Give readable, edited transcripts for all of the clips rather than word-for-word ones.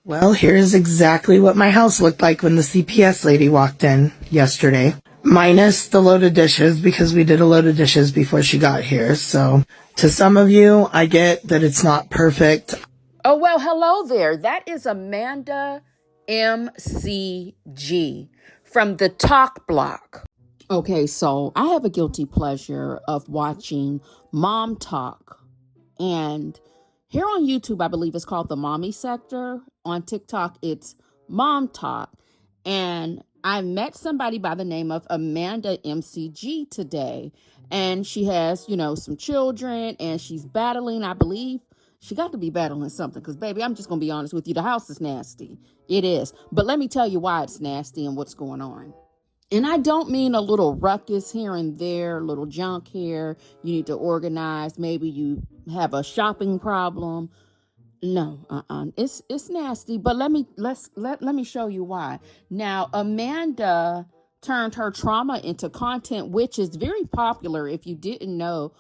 Well, here's exactly what my house looked like when the CPS lady walked in yesterday. Minus the load of dishes, because we did a load of dishes before she got here. So to some of you, I get that it's not perfect. Oh, well, hello there. That is Amanda MCG from the Talk Block. Okay, so I have a guilty pleasure of watching Mom Talk. And here on YouTube, I believe it's called the Mommy Sector. On TikTok, it's Mom Talk. And I met somebody by the name of Amanda MCG today. And she has, some children, and she's battling, I believe. She got to be battling something because, baby, I'm just going to be honest with you. The house is nasty. It is. But let me tell you why it's nasty and what's going on. And I don't mean a little ruckus here and there, a little junk here. You need to organize. Maybe you have a shopping problem. No, it's nasty. But let me show you why. Now, Amanda turned her trauma into content, which is very popular. If you didn't know,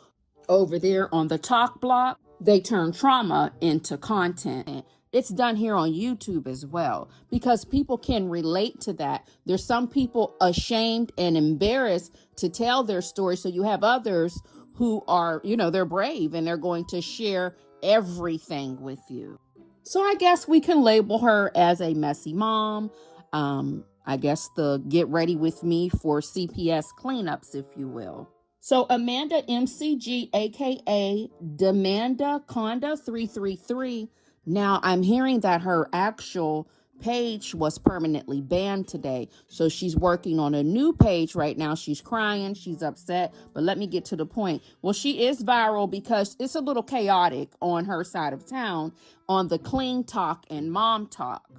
over there on the Talk Block, they turn trauma into content. It's done here on YouTube as well because people can relate to that. There's some people ashamed and embarrassed to tell their story. So you have others who are, they're brave and they're going to share everything with you. So I guess we can label her as a messy mom. I guess the get ready with me for CPS cleanups, if you will. So Amanda MCG, aka Demanda Conda 333. Now I'm hearing that her actual page was permanently banned today. So she's working on a new page right now. She's crying, she's upset, but let me get to the point. Well, she is viral because it's a little chaotic on her side of town on the Clean Talk and Mom Talk.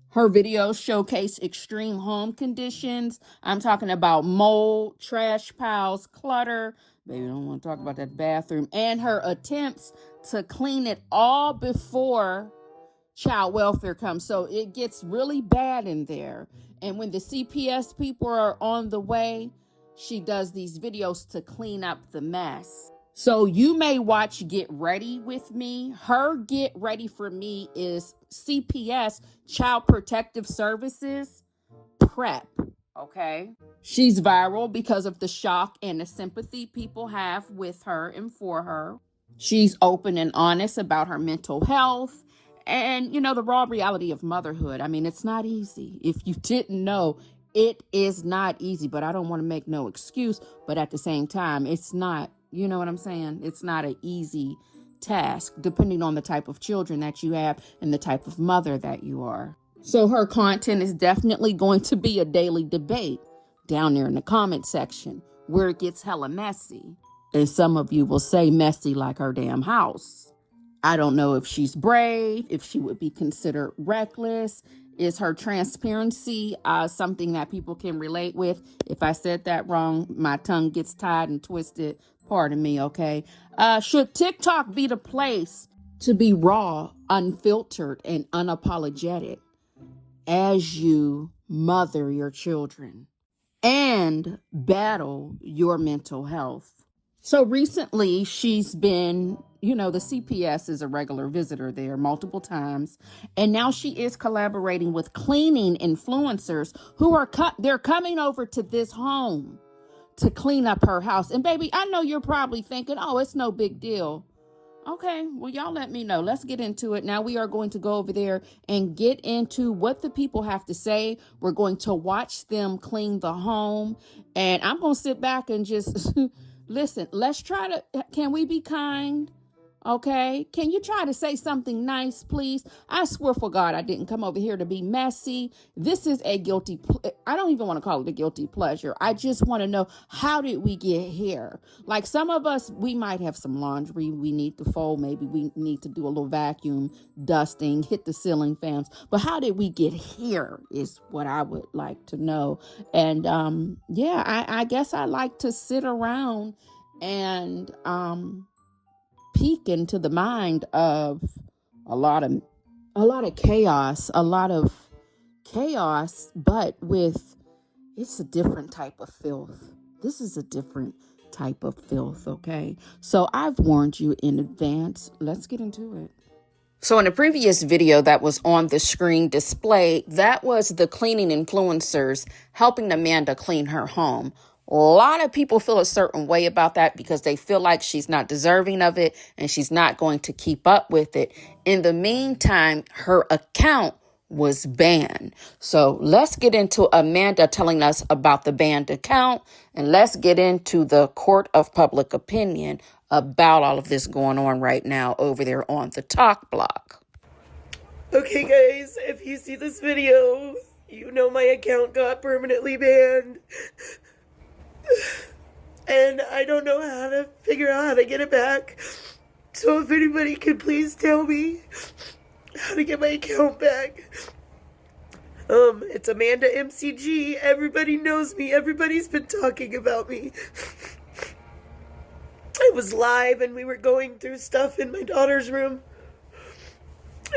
Her videos showcase extreme home conditions. I'm talking about mold, trash piles, clutter. Baby, I don't want to talk about that bathroom. And her attempts to clean it all before child welfare comes. So it gets really bad in there. And when the CPS people are on the way, she does these videos to clean up the mess. So you may watch Get Ready with Me. Her Get Ready for Me is CPS, Child Protective Services, PrEP. Okay. She's viral because of the shock and the sympathy people have with her and for her. She's open and honest about her mental health and, the raw reality of motherhood. I mean, it's not easy. If you didn't know, it is not easy, but I don't want to make no excuse. But at the same time, it's not, you know what I'm saying? It's not an easy task, depending on the type of children that you have and the type of mother that you are. So her content is definitely going to be a daily debate down there in the comment section where it gets hella messy. And some of you will say messy like her damn house. I don't know if she's brave, if she would be considered reckless. Is her transparency something that people can relate with? If I said that wrong, my tongue gets tied and twisted. Pardon me, okay? Should TikTok be the place to be raw, unfiltered, and unapologetic as you mother your children and battle your mental health? So recently she's been, the CPS is a regular visitor there multiple times. And now she is collaborating with cleaning influencers who are they're coming over to this home to clean up her house. And baby, I know you're probably thinking, oh, it's no big deal. Okay, well, y'all let me know. Let's get into it. Now we are going to go over there and get into what the people have to say. We're going to watch them clean the home. And I'm going to sit back and just listen. Let's try to, can we be kind? Okay, can you try to say something nice, please? I swear for God, I didn't come over here to be messy. This is a guilty, I don't even want to call it a guilty pleasure. I just want to know, how did we get here? Like some of us, we might have some laundry we need to fold. Maybe we need to do a little vacuum, dusting, hit the ceiling fans. But how did we get here is what I would like to know. And I guess I like to sit around and peek into the mind of a lot of chaos, but it's a different type of filth. This is a different type of filth, okay? So I've warned you in advance. Let's get into it. So in the previous video that was on the screen display, that was the cleaning influencers helping Amanda clean her home. A lot of people feel a certain way about that because they feel like she's not deserving of it and she's not going to keep up with it. In the meantime, her account was banned. So let's get into Amanda telling us about the banned account, and let's get into the court of public opinion about all of this going on right now over there on the talk block. Okay guys, if you see this video, you know my account got permanently banned. And I don't know how to figure out how to get it back. So if anybody could please tell me how to get my account back. It's Amanda MCG. Everybody knows me. Everybody's been talking about me. I was live and we were going through stuff in my daughter's room.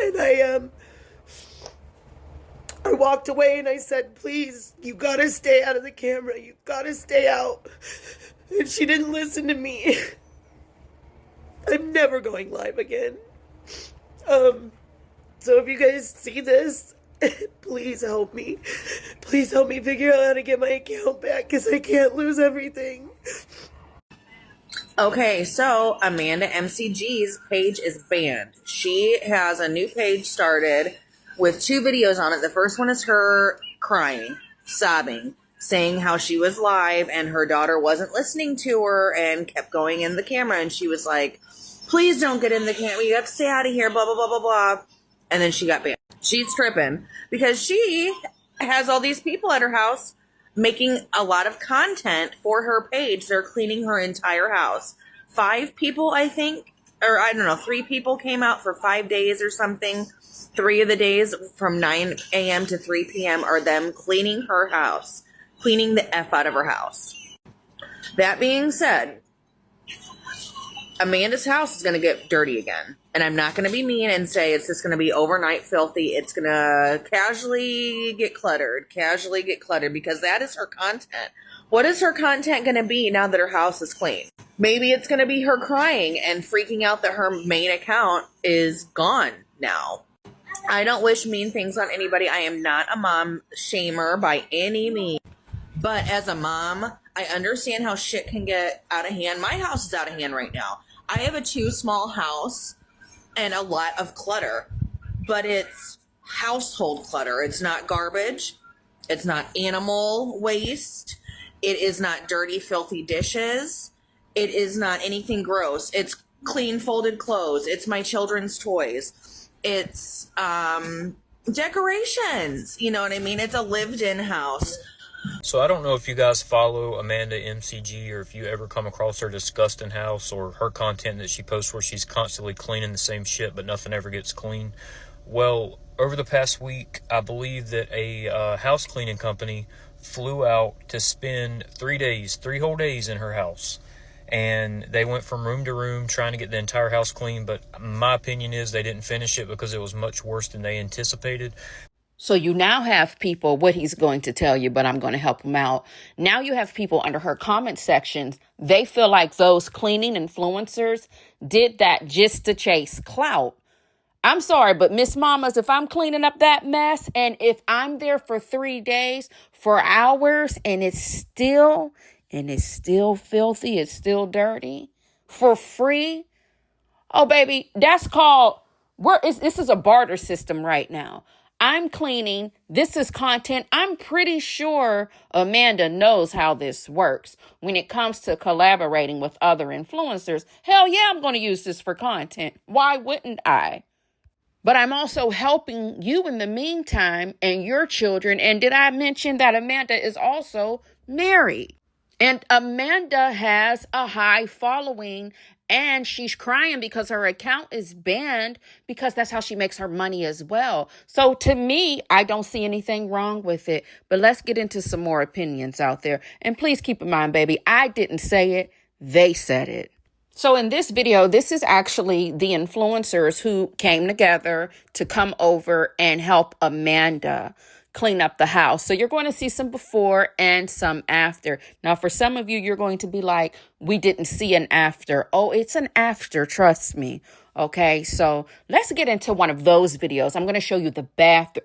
And I walked away and I said, please, you gotta stay out of the camera. You gotta stay out. And she didn't listen to me. I'm never going live again. So if you guys see this, please help me. Please help me figure out how to get my account back because I can't lose everything. Okay, so Amanda MCG's page is banned. She has a new page started with 2 videos on it. The first one is her crying, sobbing, saying how she was live and her daughter wasn't listening to her and kept going in the camera. And she was like, please don't get in the camera. You have to stay out of here, blah, blah, blah, blah, blah. And then she got banned. She's tripping because she has all these people at her house making a lot of content for her page. They're cleaning her entire house. 5 people, I think, or I don't know, 3 people came out for 5 days or something. 3 of the days from 9 a.m. to 3 p.m. are them cleaning her house, cleaning the F out of her house. That being said, Amanda's house is going to get dirty again. And I'm not going to be mean and say it's just going to be overnight filthy. It's going to casually get cluttered because that is her content. What is her content going to be now that her house is clean? Maybe it's going to be her crying and freaking out that her main account is gone now. I don't wish mean things on anybody. I am not a mom shamer by any means. But as a mom, I understand how shit can get out of hand. My house is out of hand right now. I have a too small house and a lot of clutter, but it's household clutter. It's not garbage. It's not animal waste. It is not dirty, filthy dishes. It is not anything gross. It's clean, folded clothes. It's my children's toys. It's decorations. You know what I mean? It's a lived-in house. So I don't know if you guys follow Amanda MCG or if you ever come across her disgusting house or her content that she posts where she's constantly cleaning the same shit but nothing ever gets clean. Well, over the past week, I believe that a house cleaning company flew out to spend 3 whole days in her house. And they went from room to room trying to get the entire house clean. But my opinion is they didn't finish it because it was much worse than they anticipated. So you now have people, what he's going to tell you, but I'm going to help him out. Now you have people under her comment sections. They feel like those cleaning influencers did that just to chase clout. I'm sorry, but Miss Mamas, if I'm cleaning up that mess and if I'm there for 3 days, for hours, and it's still filthy, it's still dirty, for free, oh, baby, that's called, this is a barter system right now. I'm cleaning. This is content. I'm pretty sure Amanda knows how this works when it comes to collaborating with other influencers. Hell yeah, I'm going to use this for content. Why wouldn't I? But I'm also helping you in the meantime and your children. And did I mention that Amanda is also married? And Amanda has a high following and she's crying because her account is banned because that's how she makes her money as well. So to me, I don't see anything wrong with it. But let's get into some more opinions out there. And please keep in mind, baby, I didn't say it. They said it. So in this video, this is actually the influencers who came together to come over and help Amanda clean up the house. So you're going to see some before and some after. Now, for some of you, you're going to be like, we didn't see an after. Oh, it's an after. Trust me. Okay, so let's get into one of those videos. I'm going to show you the bathroom.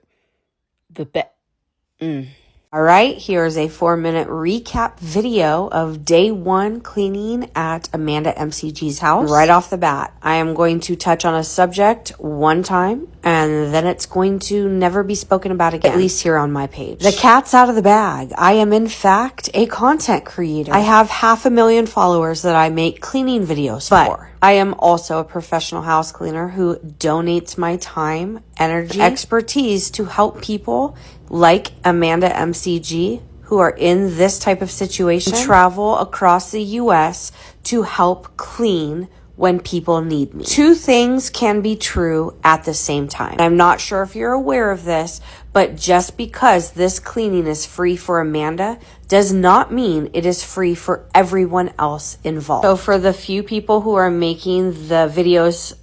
All right, here's a 4-minute recap video of day 1 cleaning at Amanda MCG's house. Right off the bat, I am going to touch on a subject one time, and then it's going to never be spoken about again, at least here on my page. The cat's out of the bag. I am, in fact, a content creator. I have 500,000 followers that I make cleaning videos for. I am also a professional house cleaner who donates my time, energy, expertise to help people like Amanda MCG who are in this type of situation travel across the US to help clean when people need me. Two things can be true at the same time. I'm not sure if you're aware of this, but just because this cleaning is free for Amanda does not mean it is free for everyone else involved. So for the few people who are making the videos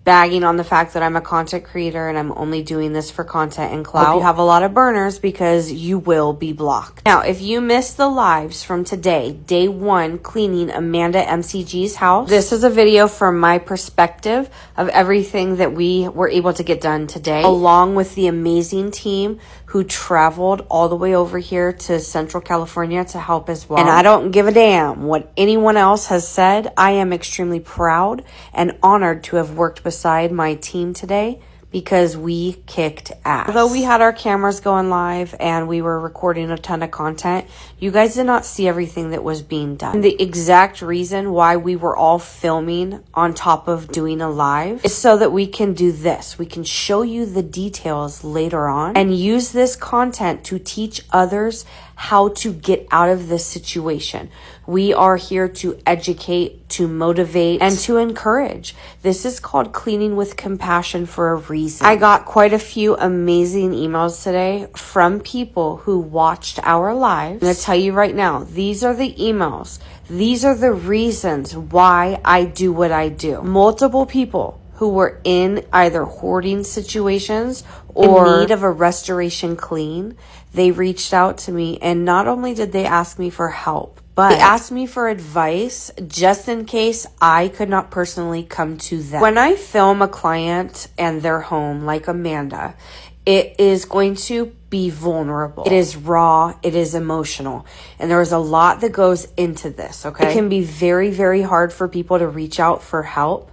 bagging on the fact that I'm a content creator and I'm only doing this for content and clout, you have a lot of burners because you will be blocked. Now, if you missed the lives from today, day 1 cleaning Amanda MCG's house, this is a video from my perspective of everything that we were able to get done today, along with the amazing team who traveled all the way over here to Central California to help as well. And I don't give a damn what anyone else has said. I am extremely proud and honored to have worked beside my team today because we kicked ass. Although we had our cameras going live and we were recording a ton of content, you guys did not see everything that was being done. And the exact reason why we were all filming on top of doing a live is so that we can do this. We can show you the details later on and use this content to teach others how to get out of this situation. We are here to educate, to motivate, and to encourage. This is called cleaning with compassion for a reason. I got quite a few amazing emails today from people who watched our lives. I'm going to tell you right now, these are the emails. These are the reasons why I do what I do. Multiple people who were in either hoarding situations or in need of a restoration clean, they reached out to me, and not only did they ask me for help, but they asked me for advice just in case I could not personally come to them. When I film a client and their home like Amanda, it is going to be vulnerable. It is raw. It is emotional. And there is a lot that goes into this, okay? It can be very, very hard for people to reach out for help,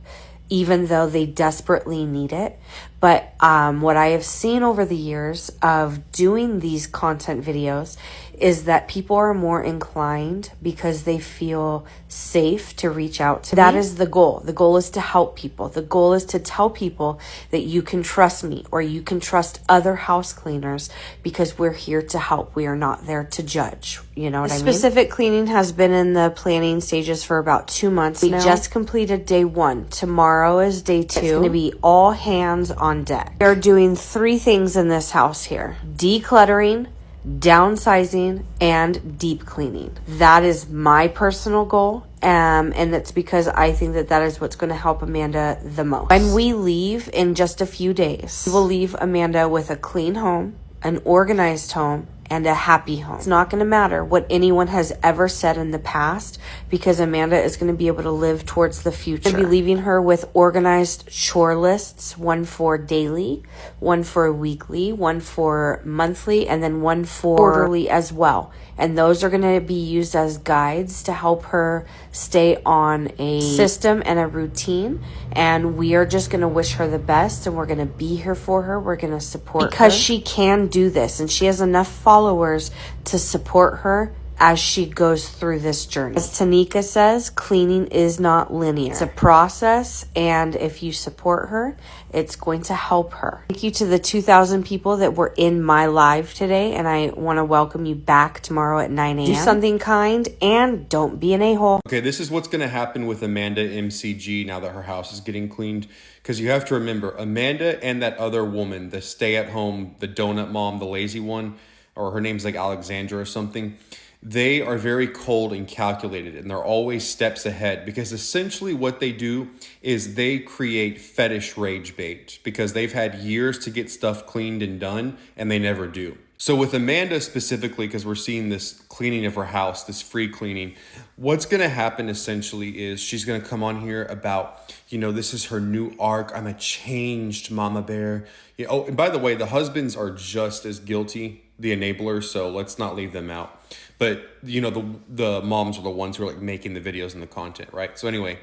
even though they desperately need it. But what I have seen over the years of doing these content videos is that people are more inclined because they feel safe to reach out to me. That is the goal. The goal is to help people. The goal is to tell people that you can trust me or you can trust other house cleaners because we're here to help. We are not there to judge. You know what I mean? Specific cleaning has been in the planning stages for about 2 months now. We just completed day 1. Tomorrow is day 2. It's going to be all hands on deck. We are doing 3 things in this house here: decluttering, downsizing, and deep cleaning. That is my personal goal. And it's because I think that that is what's going to help Amanda the most. When we leave in just a few days, we will leave Amanda with a clean home, an organized home, and a happy home. It's not going to matter what anyone has ever said in the past because Amanda is going to be able to live towards the future. I'll be leaving her with organized chore lists, one for daily, one for weekly, one for monthly, and then one for quarterly as well. And those are going to be used as guides to help her stay on a system and a routine. And we are just going to wish her the best, and we're going to be here for her. We're going to support her because she can do this, and she has enough followers to support her as she goes through this journey. As Tanika says, cleaning is not linear. It's a process, and if you support her, it's going to help her. Thank you to the 2,000 people that were in my live today, and I want to welcome you back tomorrow at 9 a.m. Do something kind, and don't be an a-hole. Okay, this is what's going to happen with Amanda MCG now that her house is getting cleaned. Because you have to remember, Amanda and that other woman, the stay-at-home, the donut mom, the lazy one, or her name's like Alexandra or something, they are very cold and calculated, and they're always steps ahead because essentially what they do is they create fetish rage bait because they've had years to get stuff cleaned and done and they never do. So with Amanda specifically, because we're seeing this cleaning of her house, this free cleaning, what's going to happen essentially is she's going to come on here about, this is her new arc. I'm a changed mama bear. Oh, and by the way, the husbands are just as guilty, the enablers, so let's not leave them out. But, the moms are the ones who are like making the videos and the content, right? So anyway,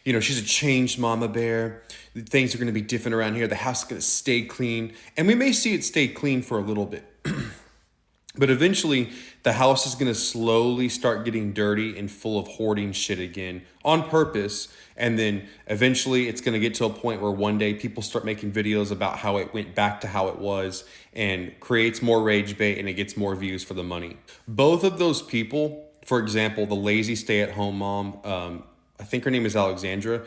she's a changed mama bear. Things are going to be different around here. The house is going to stay clean. And we may see it stay clean for a little bit. But eventually, the house is going to slowly start getting dirty and full of hoarding shit again on purpose. And then eventually, it's going to get to a point where one day people start making videos about how it went back to how it was and creates more rage bait and it gets more views for the money. Both of those people, for example, the lazy stay-at-home mom, I think her name is Alexandra.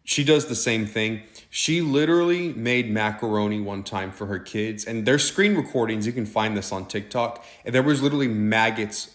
She does the same thing. She literally made macaroni one time for her kids, and there's screen recordings. You can find this on TikTok. And there was literally maggots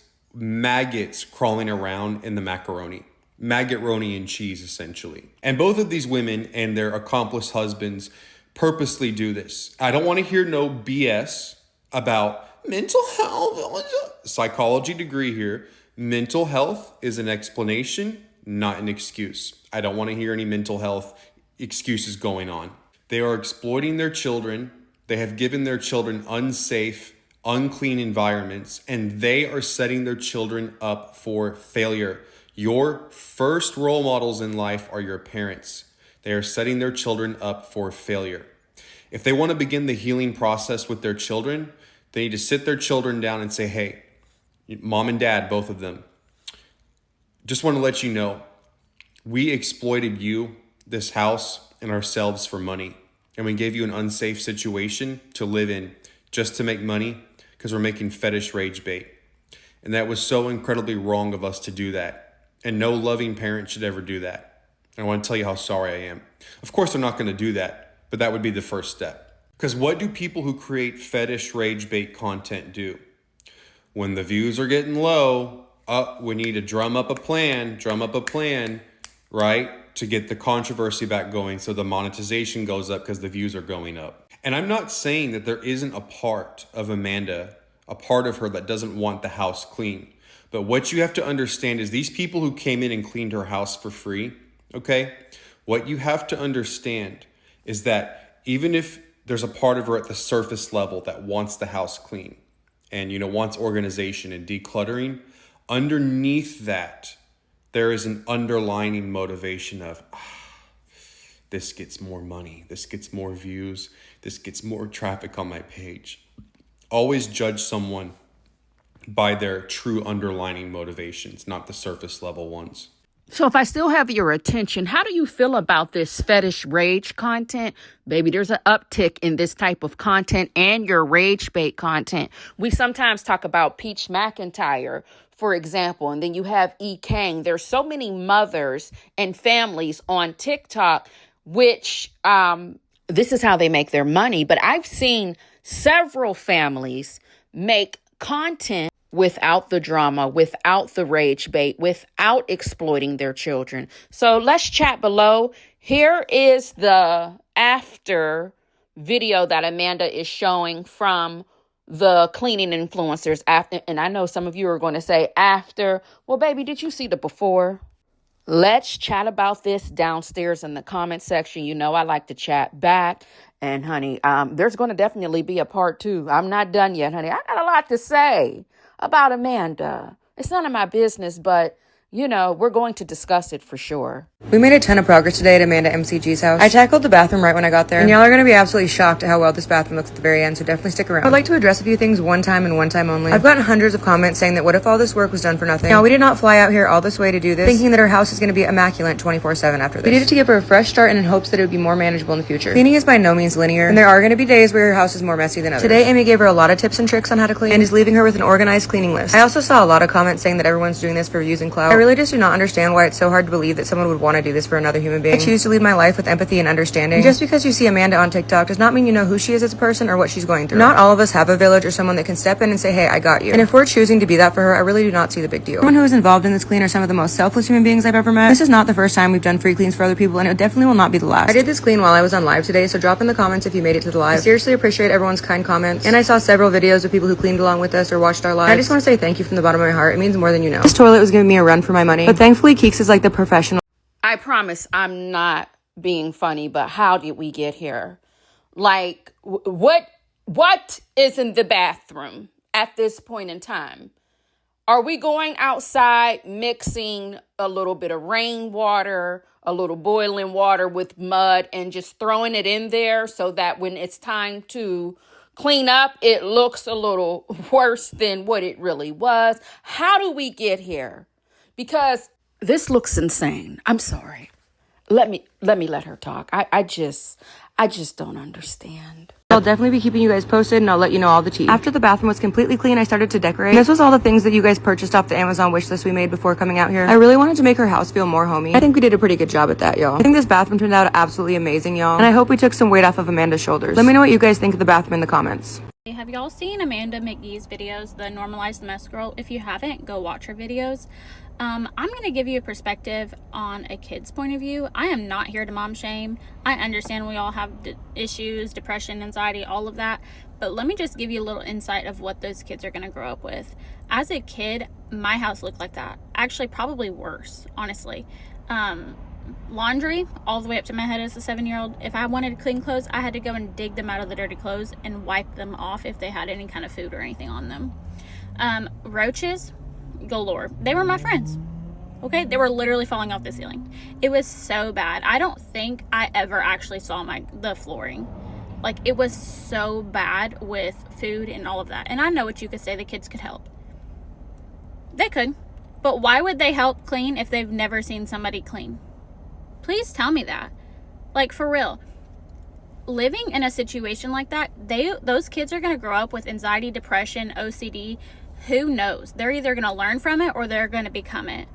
crawling around in the macaroni. Maggotroni and cheese, essentially. And both of these women and their accomplice husbands purposely do this. I don't want to hear no BS about mental health. Psychology degree here. Mental health is an explanation, not an excuse. I don't want to hear any mental health excuses going on. They are exploiting their children. They have given their children unsafe, unclean environments, and they are setting their children up for failure. Your first role models in life are your parents. They are setting their children up for failure. If they want to begin the healing process with their children, they need to sit their children down and say, hey, mom and dad, both of them, just want to let you know, we exploited you, this house, and ourselves for money. And we gave you an unsafe situation to live in just to make money because we're making fetish rage bait. And that was so incredibly wrong of us to do that. And no loving parent should ever do that. And I want to tell you how sorry I am. Of course, they're not going to do that, but that would be the first step. Because what do people who create fetish rage bait content do? When the views are getting low, we need to drum up a plan, right? To get the controversy back going so the monetization goes up because the views are going up. And I'm not saying that there isn't a part of Amanda, a part of her that doesn't want the house clean. But what you have to understand is these people who came in and cleaned her house for free, okay? What you have to understand is that even if there's a part of her at the surface level that wants the house clean and, wants organization and decluttering, underneath that, there is an underlying motivation of, this gets more money, this gets more views, this gets more traffic on my page. Always judge someone by their true underlying motivations, not the surface level ones. So if I still have your attention, how do you feel about this fetish rage content? Baby, there's an uptick in this type of content and your rage bait content. We sometimes talk about Peach McIntyre, for example, and then you have E. Kang. There's so many mothers and families on TikTok, which this is how they make their money. But I've seen several families make content without the drama, without the rage bait, without exploiting their children. So let's chat below. Here is the after video that Amanda is showing from the cleaning influencers after. And I know some of you are going to say after. Well, baby, did you see the before? Let's chat about this downstairs in the comment section. I like to chat back. And honey, there's going to definitely be a part 2. I'm not done yet, honey. I got a lot to say about Amanda. It's none of my business, but we're going to discuss it for sure. We made a ton of progress today at Amanda MCG's house. I tackled the bathroom right when I got there, and y'all are going to be absolutely shocked at how well this bathroom looks at the very end, so definitely stick around. I'd like to address a few things one time and one time only. I've gotten hundreds of comments saying that what if all this work was done for nothing? Now, we did not fly out here all this way to do this, thinking that our house is going to be immaculate 24/7 after this. We did it to give her a fresh start and in hopes that it would be more manageable in the future. Cleaning is by no means linear, and there are going to be days where your house is more messy than others. Today, Amy gave her a lot of tips and tricks on how to clean, and is leaving her with an organized cleaning list. I also saw a lot of comments saying that everyone's doing this for views and clout. I really just do not understand why it's so hard to believe that someone would want to do this for another human being. I choose to lead my life with empathy and understanding. And just because you see Amanda on TikTok does not mean you know who she is as a person or what she's going through. Not all of us have a village or someone that can step in and say, hey, I got you. And if we're choosing to be that for her, I really do not see the big deal. Someone who is involved in this clean are some of the most selfless human beings I've ever met. This is not the first time we've done free cleans for other people, and it definitely will not be the last. I did this clean while I was on live today, so drop in the comments if you made it to the live. I seriously appreciate everyone's kind comments, and I saw several videos of people who cleaned along with us or watched our lives. I just want to say thank you from the bottom of my heart. It means more than you know. This toilet was giving me a run for my money, but thankfully Keeks is like the professional. I promise I'm not being funny, but how did we get here? Like, what is in the bathroom at this point in time? Are we going outside mixing a little bit of rainwater, a little boiling water with mud, and just throwing it in there so that when it's time to clean up, it looks a little worse than what it really was? How do we get here? Because this looks insane. I'm sorry. Let me let her talk. I just don't understand. I'll definitely be keeping you guys posted, and I'll let you know all the tea. After the bathroom was completely clean, I started to decorate. And this was all the things that you guys purchased off the Amazon wish list we made before coming out here. I really wanted to make her house feel more homey. I think we did a pretty good job at that, y'all. I think this bathroom turned out absolutely amazing, y'all. And I hope we took some weight off of Amanda's shoulders. Let me know what you guys think of the bathroom in the comments. Have y'all seen Amanda McGee's videos, the Normalized Mess Girl? If you haven't, go watch her videos. I'm going to give you a perspective on a kid's point of view. I am not here to mom shame. I understand we all have issues, depression, anxiety, all of that. But let me just give you a little insight of what those kids are going to grow up with. As a kid, my house looked like that. Actually, probably worse, honestly. Laundry all the way up to my head as a 7-year-old. If I wanted clean clothes, I had to go and dig them out of the dirty clothes and wipe them off if they had any kind of food or anything on them. Roaches galore. They were my friends. Okay, they were literally falling off the ceiling. It was so bad. I don't think I ever actually saw the flooring. Like, it was so bad with food and all of that. And I know what you could say, the kids could help. They could. But why would they help clean if they've never seen somebody clean? Please tell me that. Like, for real. Living in a situation like that, those kids are going to grow up with anxiety, depression, OCD. Who knows? They're either going to learn from it or they're going to become it.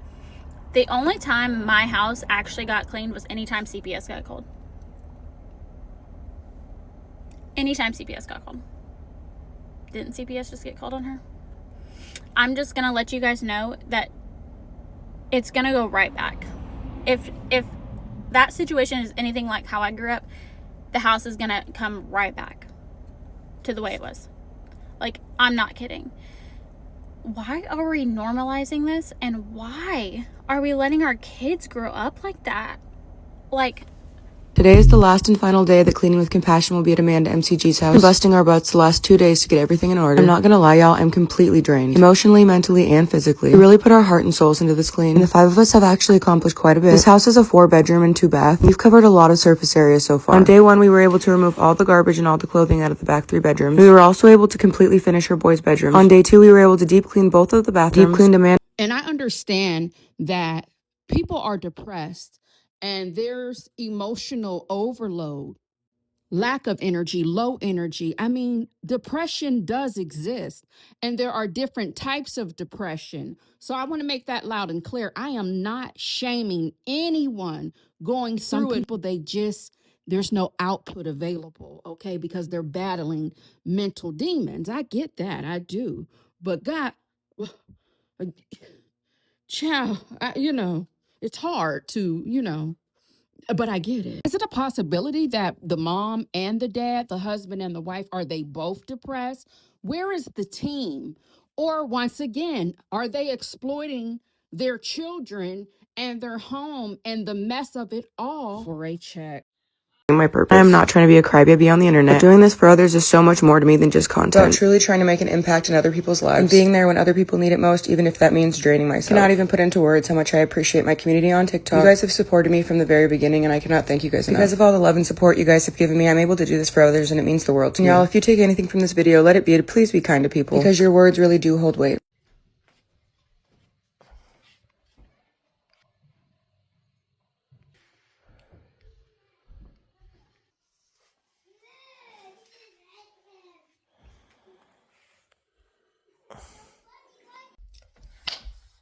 The only time my house actually got cleaned was anytime CPS got called. Anytime CPS got called. Didn't CPS just get called on her? I'm just going to let you guys know that it's going to go right back. If that situation is anything like how I grew up, the house is going to come right back to the way it was. Like, I'm not kidding. Why are we normalizing this? And why are we letting our kids grow up like that? Like, Today is the last and final day that Cleaning with Compassion will be at Amanda MCG's house. We're busting our butts the last 2 days to get everything in order. I'm not gonna lie, y'all, I'm completely drained. Emotionally, mentally, and physically. We really put our heart and souls into this clean, and the 5 of us have actually accomplished quite a bit. This house is a 4-bedroom and 2-bath. We've covered a lot of surface area so far. On day 1, we were able to remove all the garbage and all the clothing out of the back 3 bedrooms. We were also able to completely finish her boys' bedroom. On day 2, we were able to deep clean both of the bathrooms. Deep cleaned Amanda. And I understand that people are depressed and there's emotional overload, lack of energy, low energy. I mean, depression does exist, and there are different types of depression. So I want to make that loud and clear. I am not shaming anyone going through it. Some people, there's no output available, okay, because they're battling mental demons. I get that, I do. But God, child, it's hard to, but I get it. Is it a possibility that the mom and the dad, the husband and the wife, are they both depressed? Where is the team? Or once again, are they exploiting their children and their home and the mess of it all for a check? My purpose. I am not trying to be a crybaby on the internet, but doing this for others is so much more to me than just content. About truly trying to make an impact in other people's lives and being there when other people need it most, even if that means draining myself. I cannot even put into words how much I appreciate my community on TikTok. You guys have supported me from the very beginning, and I cannot thank you guys enough. Because of all the love and support you guys have given me, I'm able to do this for others, and it means the world to me. Y'all, if you take anything from this video, let it be to please be kind to people, because your words really do hold weight.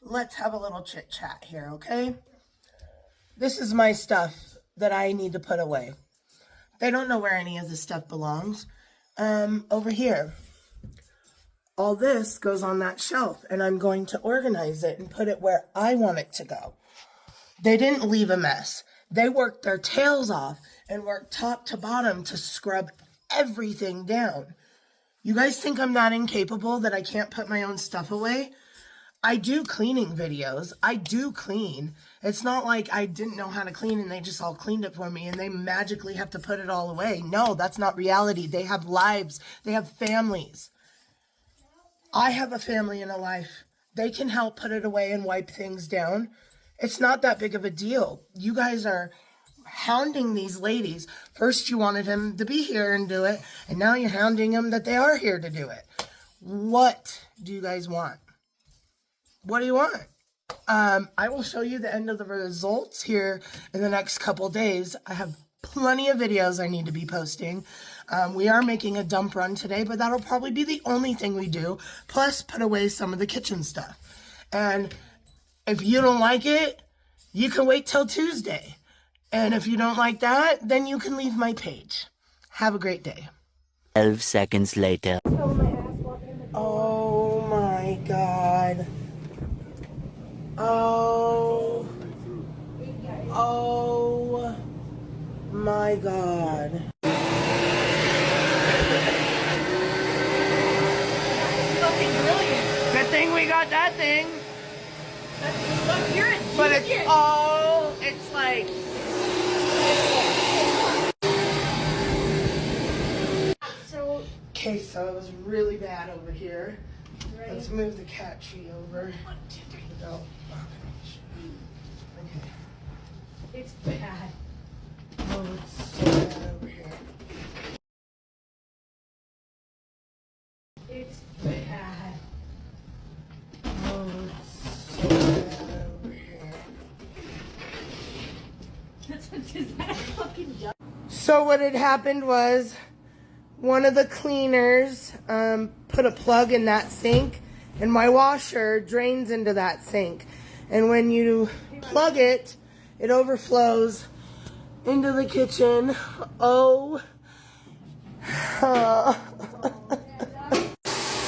let's have a little chit chat here, okay? This is my stuff that I need to put away. They don't know where any of this stuff belongs. Over here. All this goes on that shelf, and I'm going to organize it and put it where I want it to go. They didn't leave a mess. They worked their tails off and worked top to bottom to scrub everything down. You guys think I'm that incapable that I can't put my own stuff away? I do cleaning videos. I do clean. It's not like I didn't know how to clean and they just all cleaned it for me and they magically have to put it all away. No, that's not reality. They have lives. They have families. I have a family and a life. They can help put it away and wipe things down. It's not that big of a deal. You guys are hounding these ladies. First you wanted him to be here and do it, and now you're hounding them that they are here to do it. What do you guys want? What do you want? I will show you the end of the results here in the next couple days. I have plenty of videos I need to be posting. We are making a dump run today, but that'll probably be the only thing we do, plus put away some of the kitchen stuff. And if you don't like it, you can wait till Tuesday. And if you don't like that, then you can leave my page. Have a great day. 12 seconds later. Oh my God. Oh my God. Good thing we got that thing. But it's like. Okay, so it was really bad over here. Right. Let's move the cat tree over. No. Okay. It's bad. Oh, it's so bad over here. It's bad. Oh, it's so bad over here. Is that a fucking job? So what had happened was one of the cleaners put a plug in that sink, and my washer drains into that sink. And when you plug it, it overflows into the kitchen. Oh.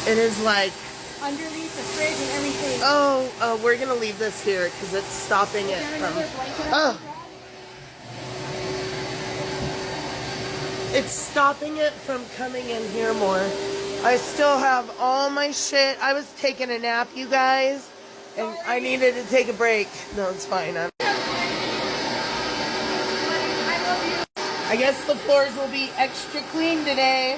It is like Underneath the fridge and everything. Oh, we're gonna leave this here because it's stopping it from. It's stopping it from coming in here more. I still have all my shit. I was taking a nap, you guys, and I needed to take a break. No, it's fine. I guess the floors will be extra clean today.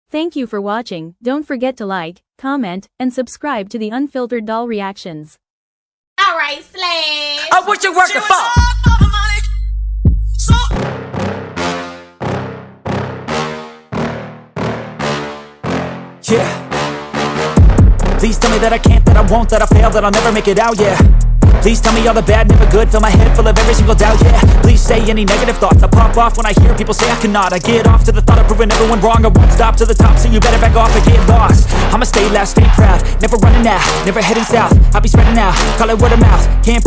Thank you for watching. Don't forget to like, comment, and subscribe to the Unfiltered Doll Reactions. Alright, slaves. I wish you worked the fuck. Yeah. Please tell me that I can't, that I won't, that I fail, that I'll never make it out, yeah. Please tell me all the bad, never good, fill my head full of every single doubt, yeah. Please say any negative thoughts, I pop off when I hear people say I cannot. I get off to the thought of proving everyone wrong. I won't stop to the top, so you better back off and get lost. I'ma stay loud, stay proud, never running out, never heading south. I'll be spreading out, call it word of mouth, can't